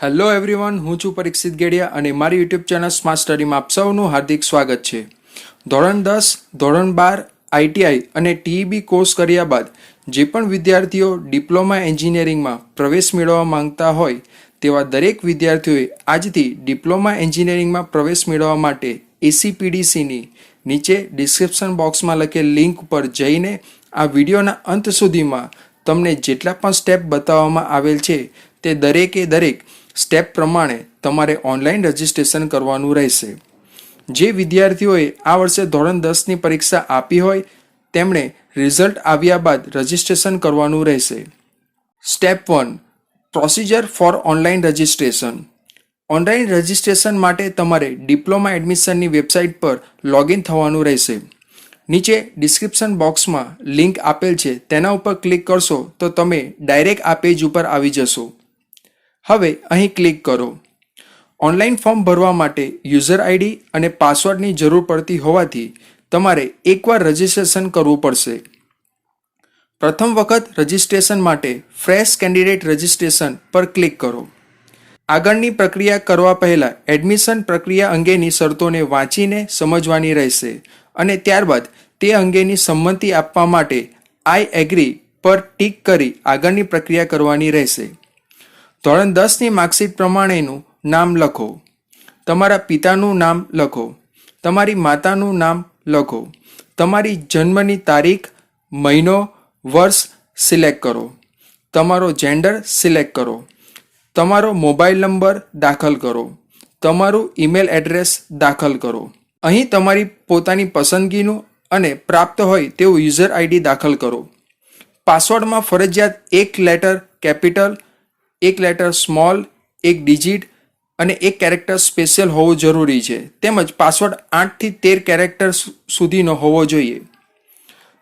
Hello everyone, હું છું પરીક્ષિત ગેડિયા અને મારી યુટ્યુબ ચેનલ સ્માર્ટ સ્ટડીમાં આપ સૌનું હાર્દિક સ્વાગત છે. ધોરણ 10, ધોરણ 12, આઈટીઆઈ અને ટીઈબી કોર્સ કર્યા બાદ જે પણ વિદ્યાર્થીઓ ડિપ્લોમા એન્જિનિયરિંગમાં પ્રવેશ મેળવવા માંગતા હોય તેવા દરેક વિદ્યાર્થીઓએ આજથી ડિપ્લોમા એન્જિનિયરિંગમાં પ્રવેશ મેળવવા માટે એસીપીડીસીની નીચે ડિસ્ક્રિપ્શન બોક્સમાં લખેલ લિંક પર જઈને આ વિડીયોના અંત સુધીમાં તમને જેટલા પણ સ્ટેપ બતાવવામાં આવેલ છે તે દરેકે દરેક સ્ટેપ પ્રમાણે તમારે ઓનલાઈન રજિસ્ટ્રેશન કરવાનું રહેશે. જે વિદ્યાર્થીઓએ આ વર્ષે ધોરણ 10ની પરીક્ષા આપી હોય તેમણે રિઝલ્ટ આવ્યા બાદ રજિસ્ટ્રેશન કરવાનું રહેશે. Step 1, procedure for online registration. Online registration માટે તમારે ડિપ્લોમા એડમિશનની વેબસાઇટ પર લોગિન થવાનું રહેશે. નીચે ડિસ્ક્રિપ્શન બોક્સમાં લિંક આપેલ છે, તેના ઉપર ક્લિક કરશો તો તમે ડાયરેક્ટ આ પેજ ઉપર આવી જશો. હવે અહીં ક્લિક કરો. ઓનલાઈન ફોર્મ ભરવા માટે યુઝર આઈડી અને પાસવર્ડની જરૂર પડતી હોવાથી તમારે એકવાર રજિસ્ટ્રેશન કરવું પડશે. પ્રથમ વખત રજિસ્ટ્રેશન માટે ફ્રેશ કેન્ડિડેટ રજિસ્ટ્રેશન પર ક્લિક કરો. આગળની પ્રક્રિયા કરવા પહેલાં એડમિશન પ્રક્રિયા અંગેની શરતોને વાંચીને સમજવાની રહેશે અને ત્યારબાદ તે અંગેની સંમતિ આપવા માટે આઈ એગ્રી પર ટિક કરી આગળની પ્રક્રિયા કરવાની રહેશે. ધોરણ 10ની માર્કશીટ પ્રમાણેનું નામ લખો. તમારા પિતાનું નામ લખો. તમારી માતાનું નામ લખો. તમારી જન્મની તારીખ, મહિનો, વર્ષ સિલેક્ટ કરો. તમારો જેન્ડર સિલેક્ટ કરો. તમારો મોબાઈલ નંબર દાખલ કરો. તમારું ઈમેલ એડ્રેસ દાખલ કરો. અહીં તમારી પોતાની પસંદગીનું અને પ્રાપ્ત હોય તેવું યુઝર આઈડી દાખલ કરો. પાસવર્ડમાં ફરજિયાત એક લેટર કેપિટલ, એક લેટર સ્મોલ, એક ડિજિટ અને એક કેરેક્ટર સ્પેશિયલ હોવું જરૂરી છે. તેમજ પાસવર્ડ 8 થી 13 કેરેક્ટર સુધીનો હોવો જોઈએ.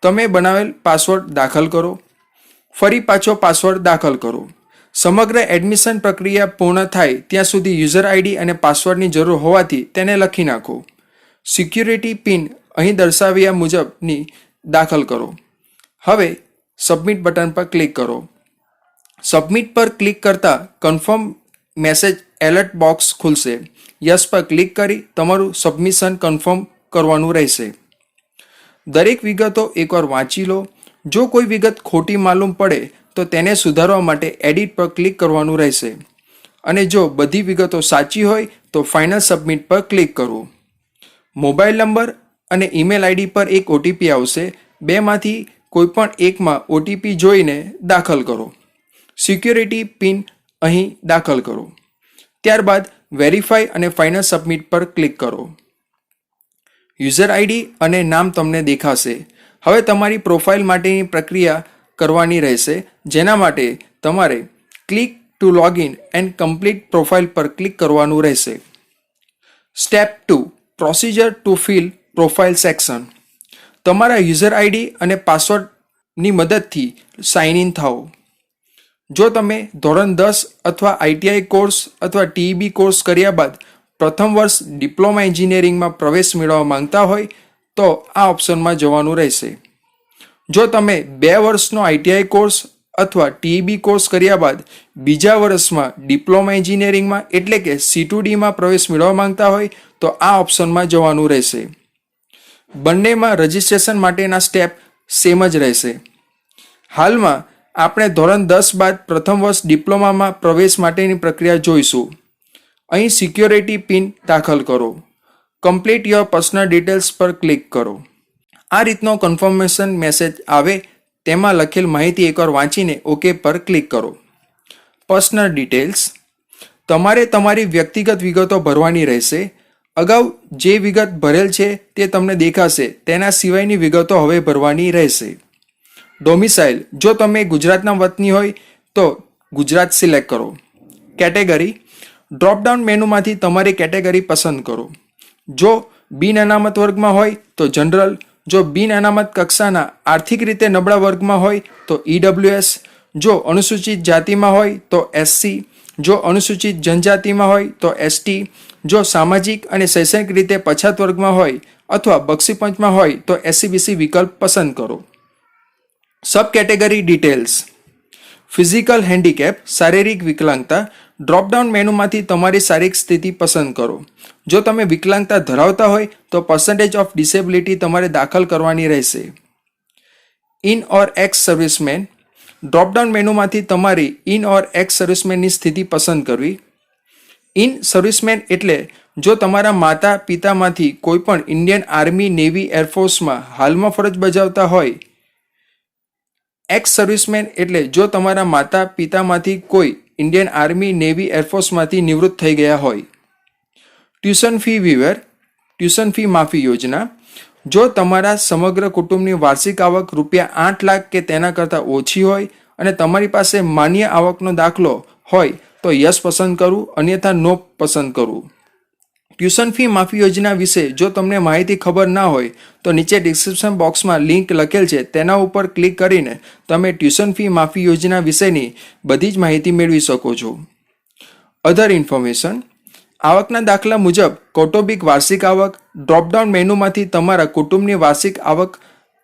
તમે બનાવેલ પાસવર્ડ દાખલ કરો. ફરી પાછો પાસવર્ડ દાખલ કરો. સમગ્ર એડમિશન પ્રક્રિયા પૂર્ણ થાય ત્યાં સુધી યુઝર આઈડી અને પાસવર્ડની જરૂર હોવાથી તેને લખી નાખો. સિક્યુરિટી પિન અહીં દર્શાવ્યા મુજબની દાખલ કરો. હવે સબમિટ બટન પર ક્લિક કરો. સબમિટ પર ક્લિક કરતાં કન્ફર્મ મેસેજ એલર્ટ બોક્સ ખુલશે. યસ પર ક્લિક કરી તમારું સબમિશન કન્ફર્મ કરવાનું રહેશે. દરેક વિગતો એકવાર વાંચી લો. જો કોઈ વિગત ખોટી માલુમ પડે તો તેને સુધારવા માટે એડિટ પર ક્લિક કરવાનું રહેશે અને જો બધી વિગતો સાચી હોય તો ફાઇનલ સબમિટ પર ક્લિક કરવું. મોબાઈલ નંબર અને ઈમેલ આઈડી પર એક ઓટીપી આવશે. બેમાંથી કોઈપણ એકમાં ઓટીપી જોઈને દાખલ કરો. સિક્યુરિટી પિન અહીં દાખલ કરો. ત્યારબાદ વેરીફાઈ અને ફાઇનલ સબમિટ પર ક્લિક કરો. યુઝર આઈડી અને નામ તમને દેખાશે. હવે તમારી પ્રોફાઇલ માટેની પ્રક્રિયા કરવાની રહેશે, જેના માટે તમારે click to login and complete profile પર ક્લિક કરવાનું રહેશે. Step 2, procedure to fill profile section. તમારા યુઝર આઈડી અને પાસવર્ડની મદદથી સાઇન ઇન થાઓ. જો તમે ધોરણ 10 અથવા આઈટીઆઈ કોર્સ અથવા ટીઈબી કોર્સ કર્યા બાદ પ્રથમ વર્ષ ડિપ્લોમા એન્જિનિયરિંગમાં પ્રવેશ મેળવવા માંગતા હોય તો આ ઓપ્શનમાં જવાનું રહેશે. જો તમે 2 વર્ષનો આઈટીઆઈ કોર્સ અથવા ટીઈબી કોર્સ કર્યા બાદ બીજા વર્ષમાં ડિપ્લોમા એન્જિનિયરિંગમાં એટલે કે C2Dમાં પ્રવેશ મેળવવા માંગતા હોય તો આ ઓપ્શનમાં જવાનું રહેશે. બંનેમાં રજિસ્ટ્રેશન માટેના સ્ટેપ સેમ જ રહેશે. હાલમાં આપણે ધોરણ 10 બાદ પ્રથમ વર્ષ ડિપ્લોમામાં પ્રવેશ માટેની પ્રક્રિયા જોઈશું. અહીં સિક્યોરિટી પિન દાખલ કરો. કમ્પ્લીટ યોર પર્સનલ ડિટેલ્સ પર ક્લિક કરો. આ રીતનો કન્ફર્મેશન મેસેજ આવે તેમાં લખેલ માહિતી એકવાર વાંચીને ઓકે પર ક્લિક કરો. Personal details. તમારે તમારી વ્યક્તિગત વિગતો ભરવાની રહેશે. અગાઉ જે વિગત ભરેલ છે તે તમને દેખાશે, તેના સિવાયની વિગતો હવે ભરવાની રહેશે. ડોમિસાઇલ. જો તમે ગુજરાતના વતની હોય તો ગુજરાત સિલેક્ટ કરો. કેટેગરી. ડ્રોપડાઉન મેનુમાંથી તમારી કેટેગરી પસંદ કરો. જો બિન અનામત વર્ગમાં હોય તો જનરલ. જો બિન અનામત કક્ષાના આર્થિક રીતે નબળા વર્ગમાં હોય તો EWS. જો અનુસૂચિત જાતિમાં હોય તો SC. જો અનુસૂચિત જનજાતિમાં હોય તો ST. જો સામાજિક અને શૈક્ષણિક રીતે પછાત વર્ગમાં હોય અથવા બક્ષીપંચમાં હોય તો SCBC વિકલ્પ પસંદ કરો. સબ કેટેગરી ડિટેલ્સ. ફિઝિકલ હેન્ડીકેપ શારીરિક વિકલાંગતા ડ્રોપડાઉન મેનુમાંથી તમારી શારીરિક સ્થિતિ પસંદ કરો. જો તમે વિકલાંગતા ધરાવતા હોય તો પર્સન્ટેજ ઓફ ડિસેબિલિટી તમારે દાખલ કરવાની રહેશે. In or x servicemen, dropdown મેનુમાંથી તમારી ઇન ઓર એક્સ સર્વિસમેનની સ્થિતિ પસંદ કરવી. ઇન સર્વિસમેન એટલે જો તમારા માતા પિતામાંથી કોઈ પણ ઇન્ડિયન આર્મી, નેવી, એરફોર્સમાં હાલમાં ફરજ બજાવતા હોય. એક્સ સર્વિસમેન એટલે જો તમારા માતા પિતામાંથી કોઈ ઇન્ડિયન આર્મી, નેવી, એરફોર્સમાંથી નિવૃત્ત થઈ ગયા હોય. Tuition fee weaver, tuition fee માફી યોજના, જો તમારા સમગ્ર કુટુંબની વાર્ષિક આવક રૂપિયા 8 લાખ કે તેના કરતાં ઓછી હોય અને તમારી પાસે માન્ય આવકનો દાખલો હોય તો યસ પસંદ કરવું, અન્યથા નો પસંદ કરવું. ટ્યુશન ફી માફી યોજના વિશે જો તમને માહિતી ખબર ના હોય તો નીચે ડિસ્ક્રિપ્શન બોક્સમાં લિંક લખેલ છે, તેના ઉપર ક્લિક કરીને તમે ટ્યુશન ફી માફી યોજના વિશેની બધી જ માહિતી મેળવી શકો છો. અધર ઇન્ફોર્મેશન, આવકના દાખલા મુજબ કૌટુંબિક વાર્ષિક આવક, ડ્રોપડાઉન મેનુમાંથી તમારા કુટુંબની વાર્ષિક આવક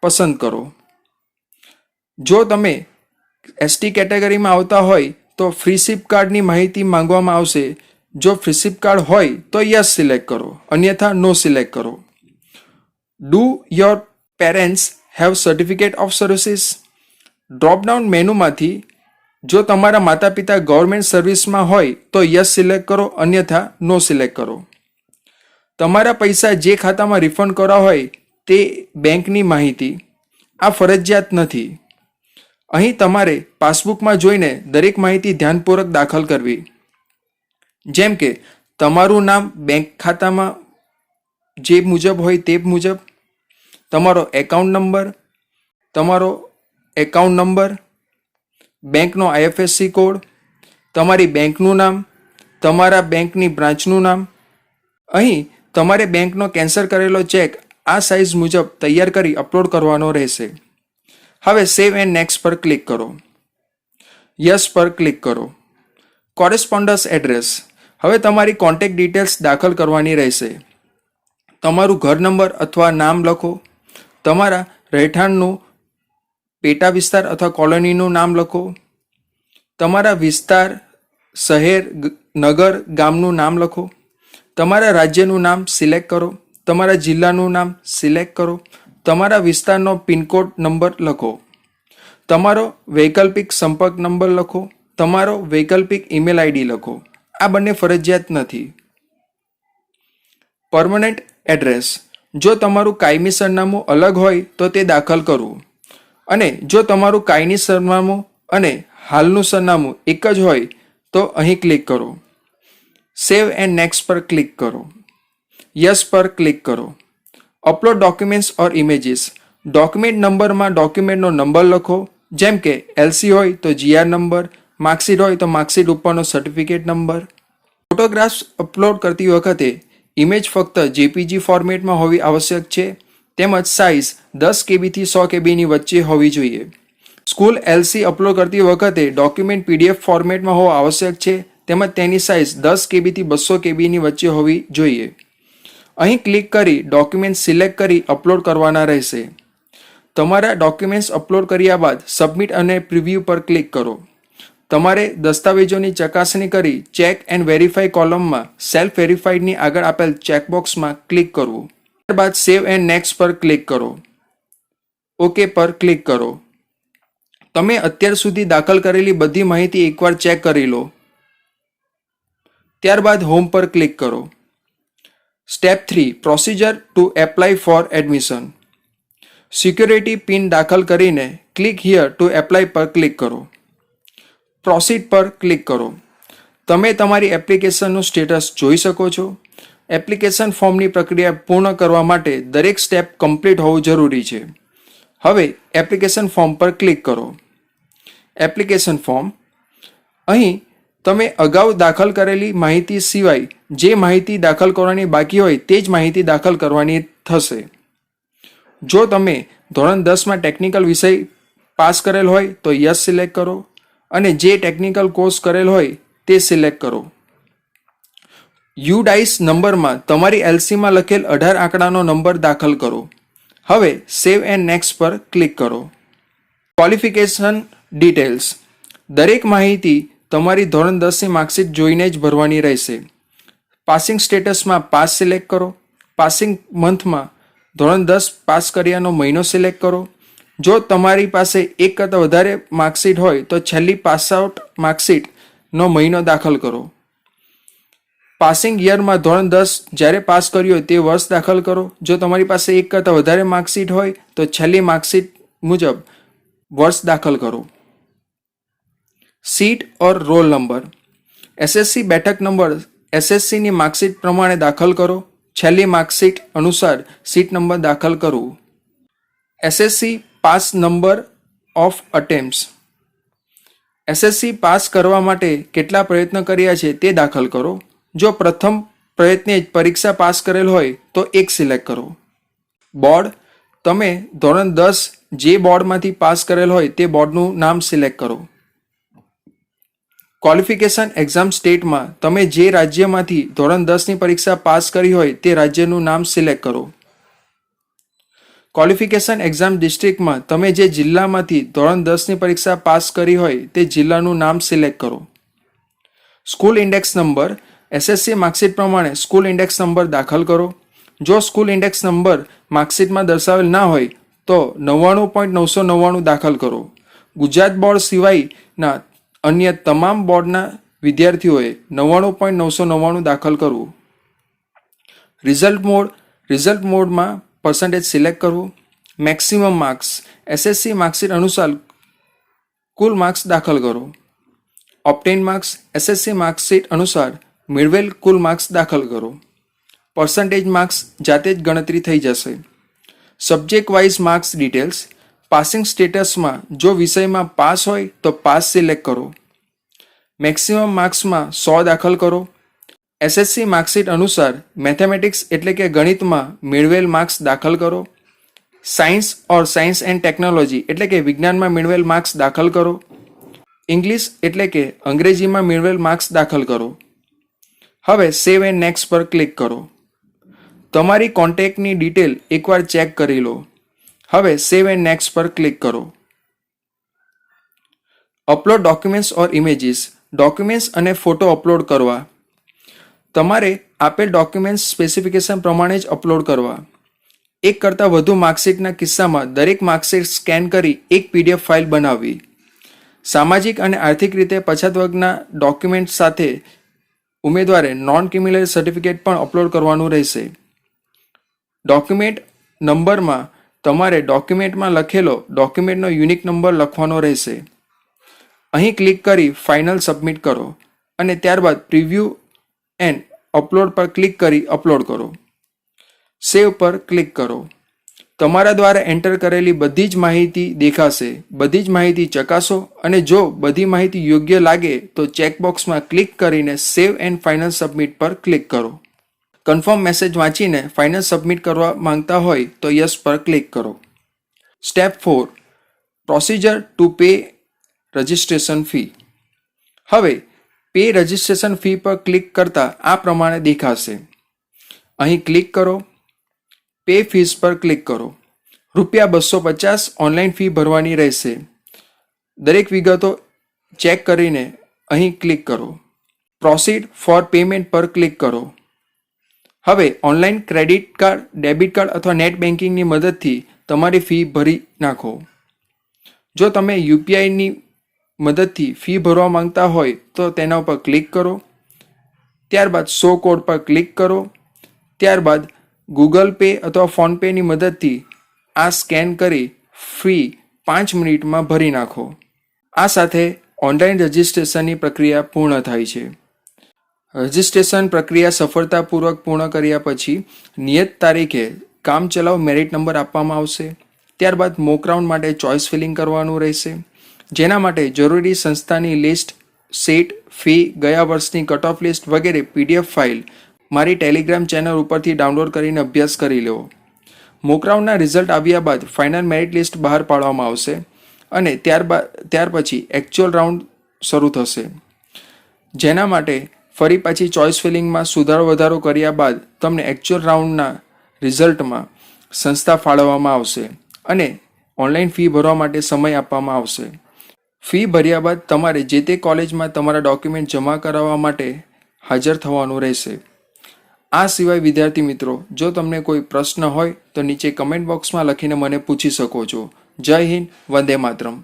પસંદ કરો. જો તમે એસટી કેટેગરીમાં આવતા હોય તો ફ્રી સિપ કાર્ડની માહિતી માંગવામાં આવશે. જો ફ્રી સિપ કાર્ડ હોય તો યસ સિલેક્ટ કરો, અન્યથા નો સિલેક્ટ કરો. Do your parents have certificate of services, dropdown મેનુમાંથી જો તમારા માતા પિતા ગવર્મેન્ટ સર્વિસમાં હોય તો યસ સિલેક્ટ કરો, અન્યથા નો સિલેક્ટ કરો. તમારા પૈસા જે ખાતામાં રિફંડ કરવા હોય તે બેંકની માહિતી, આ ફરજિયાત નથી. અહીં તમારે પાસબુકમાં જોઈને દરેક માહિતી ધ્યાનપૂર્વક દાખલ કરવી. જેમ કે તમારું નામ બેંક ખાતામાં જે મુજબ હોય તે મુજબ, તમારો એકાઉન્ટ નંબર, બેંકનો IFSC કોડ, તમારી બેંકનું નામ, તમારા બેંકની બ્રાન્ચનું નામ. અહીં તમારે બેંકનો કેન્સલ કરેલો ચેક આ સાઇઝ મુજબ તૈયાર કરી અપલોડ કરવાનો રહેશે. હવે સેવ એન્ડ નેક્સ્ટ પર ક્લિક કરો. યસ પર ક્લિક કરો. કોરેસ્પોન્ડન્સ એડ્રેસ, હવે તમારી કોન્ટેક્ટ ડિટેલ્સ દાખલ કરવાની રહેશે. તમારું ઘર નંબર અથવા નામ લખો. તમારા રહેઠાણનું પેટા વિસ્તાર અથવા કોલોનીનું નામ લખો. તમારા વિસ્તાર, શહેર, નગર, ગામનું નામ લખો. તમારા રાજ્યનું નામ સિલેક્ટ કરો. તમારા જિલ્લાનું નામ સિલેક્ટ કરો. તમારા વિસ્તારનો પિનકોડ નંબર લખો. તમારો વૈકલ્પિક સંપર્ક નંબર લખો. તમારો વૈકલ્પિક ઈમેલ આઈડી લખો. આ બંને ફરજિયાત નથી. પરમનન્ટ એડ્રેસ, જો તમારું કાયમી સરનામું અલગ હોય તો તે દાખલ કરવું, અને જો તમારું કાયમી સરનામું અને હાલનું સરનામું એક જ હોય તો અહીં ક્લિક કરો. સેવ એન્ડ નેક્સ્ટ પર ક્લિક કરો. યસ પર ક્લિક કરો. અપલોડ ડોક્યુમેન્ટ્સ ઓર ઇમેજીસ, ડોક્યુમેન્ટ નંબરમાં ડોક્યુમેન્ટનો નંબર લખો. જેમ કે LC હોય તો GR નંબર, માર્કશીટ હોય તો માર્કશીટ ઉપરનો સર્ટિફિકેટ નંબર. ફોટોગ્રાફ્સ અપલોડ કરતી વખતે ઇમેજ ફક્ત JPG ફોર્મેટમાં હોવી આવશ્યક છે, તેમજ સાઇઝ 10 KB થી 100 KBની વચ્ચે હોવી જોઈએ. સ્કૂલ LC અપલોડ કરતી વખતે ડોક્યુમેન્ટ PDF ફોર્મેટમાં હોવું આવશ્યક છે, તેમજ તેની સાઇઝ 10 KB થી 200 KBની વચ્ચે હોવી જોઈએ. અહીં ક્લિક કરી ડોક્યુમેન્ટ સિલેક્ટ કરી અપલોડ કરવાના રહેશે. તમારા ડોક્યુમેન્ટ્સ અપલોડ કર્યા બાદ સબમિટ અને પ્રિવ્યૂ પર ક્લિક કરો. તમારે દસ્તાવેજોની ચકાસણી કરી ચેક એન્ડ વેરીફાઈ કોલમમાં સેલ્ફ વેરીફાઈડની આગળ આપેલ ચેકબોક્સમાં ક્લિક કરવું. ત્યારબાદ સેવ એન્ડ નેક્સ્ટ પર ક્લિક કરો. ઓકે પર ક્લિક કરો. તમે અત્યાર સુધી દાખલ કરેલી બધી માહિતી એકવાર ચેક કરી લો. ત્યારબાદ હોમ પર ક્લિક કરો. Step 3, procedure to apply four admission. Security pin દાખલ કરીને ક્લિક હિયર ટુ એપ્લાય પર ક્લિક કરો. પ્રોસીડ પર ક્લિક કરો. તમે તમારી એપ્લિકેશનનું સ્ટેટસ જોઈ શકો છો. એપ્લિકેશન ફોર્મની પ્રક્રિયા પૂર્ણ કરવા માટે દરેક સ્ટેપ કમ્પ્લીટ હોવું જરૂરી છે. હવે એપ્લિકેશન ફોર્મ પર ક્લિક કરો. એપ્લિકેશન ફોર્મ, અહીં તમે અગાઉ દાખલ કરેલી માહિતી સિવાય જે માહિતી દાખલ કરવાની બાકી હોય તે જ માહિતી દાખલ કરવાની થશે. જો તમે ધોરણ 10માં ટેકનિકલ વિષય પાસ કરેલ હોય તો યસ સિલેક્ટ કરો, અને જે ટેકનિકલ કોર્સ કરેલ હોય તે સિલેક્ટ કરો. UDICE નંબરમાં તમારી LCમાં લખેલ 18 આંકડાનો નંબર દાખલ કરો. હવે સેવ એન્ડ નેક્સ્ટ પર ક્લિક કરો. ક્વોલિફિકેશન ડિટેલ્સ, દરેક માહિતી તમારી ધોરણ 10ની માર્કશીટ જોઈને જ ભરવાની રહેશે. પાસિંગ સ્ટેટસમાં પાસ સિલેક્ટ કરો. પાસિંગ મંથમાં ધોરણ 10 પાસ કર્યાનો મહિનો સિલેક્ટ કરો. જો તમારી પાસે એક કરતાં વધારે માર્કશીટ હોય તો છેલ્લી પાસઆઉટ માર્કશીટનો મહિનો દાખલ કરો. પાસિંગ યરમાં ધોરણ 10 જ્યારે પાસ કર્યું હોય તે વર્ષ દાખલ કરો. જો તમારી પાસે એક કરતાં વધારે માર્કશીટ હોય તો છેલ્લી માર્કશીટ મુજબ વર્ષ દાખલ કરો. સીટ ઓર રોલ નંબર. એસએસસી બેઠક નંબર એસએસસીની માર્કશીટ પ્રમાણે દાખલ કરો. છેલ્લી માર્કશીટ અનુસાર સીટ નંબર દાખલ કરવું. SSC pass number of attempts. SSC pass કરવા માટે કેટલા પ્રયત્ન કર્યા છે તે દાખલ કરો. જો પ્રથમ પ્રયત્ને જ પરીક્ષા પાસ કરેલ હોય તો 1 સિલેક્ટ કરો. બોર્ડ. તમે ધોરણ 10 જે બોર્ડમાંથી પાસ કરેલ હોય તે બોર્ડનું નામ સિલેક્ટ કરો. ક્વોલિફિકેશન એક્ઝામ સ્ટેટમાં તમે જે રાજ્યમાંથી ધોરણ 10ની પરીક્ષા પાસ કરી હોય તે રાજ્યનું નામ સિલેક્ટ કરો. ક્વોલિફિકેશન એક્ઝામ ડિસ્ટ્રિક્ટમાં તમે જે જિલ્લામાંથી ધોરણ 10ની પરીક્ષા પાસ કરી હોય તે જિલ્લાનું નામ સિલેક્ટ કરો. School index number. SSC marksheet પ્રમાણે સ્કૂલ ઇન્ડેક્સ નંબર દાખલ કરો. જો સ્કૂલ ઇન્ડેક્સ નંબર માર્કશીટમાં દર્શાવેલ ના હોય તો 99.999 દાખલ કરો. ગુજરાત બોર્ડ સિવાયના અન્ય તમામ બોર્ડના વિદ્યાર્થીઓએ 99.999 દાખલ કરવું. Result mode. રિઝલ્ટ મોડમાં પર્સન્ટેજ સિલેક્ટ કરવું. Maximum marks. એસએસસી માર્કશીટ અનુસાર કુલ માર્ક્સ દાખલ કરો. ઓપ્ટેન માર્ક્સ. એસએસસી માર્કશીટ અનુસાર મેળવેલ કુલ માર્ક્સ દાખલ કરો. પર્સન્ટેજ માર્ક્સ જાતે જ ગણતરી થઈ જશે. Subject wise marks details. Passing સ્ટેટસમાં જો વિષયમાં પાસ હોય તો પાસ સિલેક્ટ કરો. મેક્સિમમ માર્ક્સમાં 100 દાખલ કરો. એસએસસી માર્કશીટ અનુસાર મેથેમેટિક્સ એટલે કે ગણિતમાં મેળવેલ માર્ક્સ દાખલ કરો. Science or science and technology એટલે કે વિજ્ઞાનમાં મેળવેલ માર્ક્સ દાખલ કરો. ઇંગ્લિશ એટલે કે અંગ્રેજીમાં મેળવેલ માર્ક્સ દાખલ કરો. હવે સેવ એન્ડ નેક્સ્ટ પર ક્લિક કરો. તમારી કોન્ટેક્ટની ડિટેલ એકવાર ચેક કરી લો. હવે સેવ એન્ડ નેક્સ્ટ પર ક્લિક કરો. અપલોડ ડોક્યુમેન્ટ્સ ઓર ઇમેજીસ. ડોક્યુમેન્ટ્સ અને ફોટો અપલોડ કરવા. તમારે આપેલ ડોક્યુમેન્ટ્સ સ્પેસિફિકેશન પ્રમાણે જ અપલોડ કરવા. એક કરતાં વધુ માર્કશીટના કિસ્સામાં દરેક માર્કશીટ સ્કેન કરી એક PDF ફાઇલ બનાવવી. સામાજિક અને આર્થિક રીતે પછાત વર્ગના ડોક્યુમેન્ટ સાથે ઉમેદવારે નોન ક્રિમિનલ સર્ટિફિકેટ પણ અપલોડ કરવાનું રહેશે. ડોક્યુમેન્ટ નંબરમાં તમારે ડોક્યુમેન્ટમાં લખેલો ડોક્યુમેન્ટનો યુનિક નંબર લખવાનો રહેશે. અહીં ક્લિક કરી ફાઇનલ સબમિટ કરો અને ત્યારબાદ પ્રિવ્યૂ એન્ડ અપલોડ પર ક્લિક કરી અપલોડ કરો. સેવ પર ક્લિક કરો. તમારા દ્વારા એન્ટર કરેલી બધી જ માહિતી દેખાશે. બધી જ માહિતી ચકાસો અને જો બધી માહિતી યોગ્ય લાગે તો ચેકબોક્સમાં ક્લિક કરીને સેવ એન્ડ ફાઇનલ સબમિટ પર ક્લિક કરો. કન્ફર્મ મેસેજ વાંચીને ફાઇનલ સબમિટ કરવા માંગતા હોય તો યસ પર ક્લિક કરો. Step 4. Procedure to pay registration fee. હવે પે રજિસ્ટ્રેશન ફી પર ક્લિક કરતાં આ પ્રમાણે દેખાશે. અહીં ક્લિક કરો. પે ફીસ પર ક્લિક કરો. ₹250 ઓનલાઈન ફી ભરવાની રહેશે. દરેક વિગતો ચેક કરીને અહીં ક્લિક કરો. પ્રોસીડ ફોર પેમેન્ટ પર ક્લિક કરો. હવે online credit card, debit card અથવા નેટ બેન્કિંગની મદદથી તમારી ફી ભરી નાખો. જો તમે UPIની મદદથી ફી ભરવા માંગતા હોય તો તેના ઉપર ક્લિક કરો. ત્યારબાદ શો કોડ પર ક્લિક કરો. ત્યારબાદ ગૂગલ પે અથવા ફોનપેની મદદથી આ સ્કેન કરી ફી 5 મિનિટમાં ભરી નાખો. આ સાથે ઓનલાઈન રજિસ્ટ્રેશનની પ્રક્રિયા પૂર્ણ થાય છે. રજિસ્ટ્રેશન પ્રક્રિયા સફળતાપૂર્વક પૂર્ણ કર્યા પછી નિયત તારીખે કામચલાઉ મેરિટ નંબર આપવામાં આવશે. ત્યારબાદ મોક રાઉન્ડ માટે ચોઇસ ફિલિંગ કરવાનું રહેશે, જેના માટે જરૂરી સંસ્થાની લિસ્ટ, સીટ, ફી, ગયા વર્ષની કટ ઓફ લિસ્ટ વગેરે PDF ફાઇલ મારી ટેલિગ્રામ ચેનલ ઉપરથી ડાઉનલોડ કરીને અભ્યાસ કરી લેવો. મોક રાઉન્ડના રિઝલ્ટ આવ્યા બાદ ફાઇનલ મેરિટ લિસ્ટ બહાર પાડવામાં આવશે અને ત્યાર પછી એકચ્યુઅલ રાઉન્ડ શરૂ થશે, જેના માટે ફરી પાછી ચોઇસ ફિલિંગમાં સુધારો વધારો કર્યા બાદ તમને એકચ્યુઅલ રાઉન્ડના રિઝલ્ટમાં સંસ્થા ફાળવવામાં આવશે અને ઓનલાઈન ફી ભરવા માટે સમય આપવામાં આવશે. ફી ભર્યા બાદ તમારે જે તે કોલેજમાં તમારા ડોક્યુમેન્ટ જમા કરાવવા માટે હાજર થવાનું રહેશે. આ સિવાય વિદ્યાર્થી મિત્રો, જો તમને કોઈ પ્રશ્ન હોય તો નીચે કમેન્ટ બોક્સમાં લખીને મને પૂછી શકો છો. જય હિન્દ, વંદે માતરમ.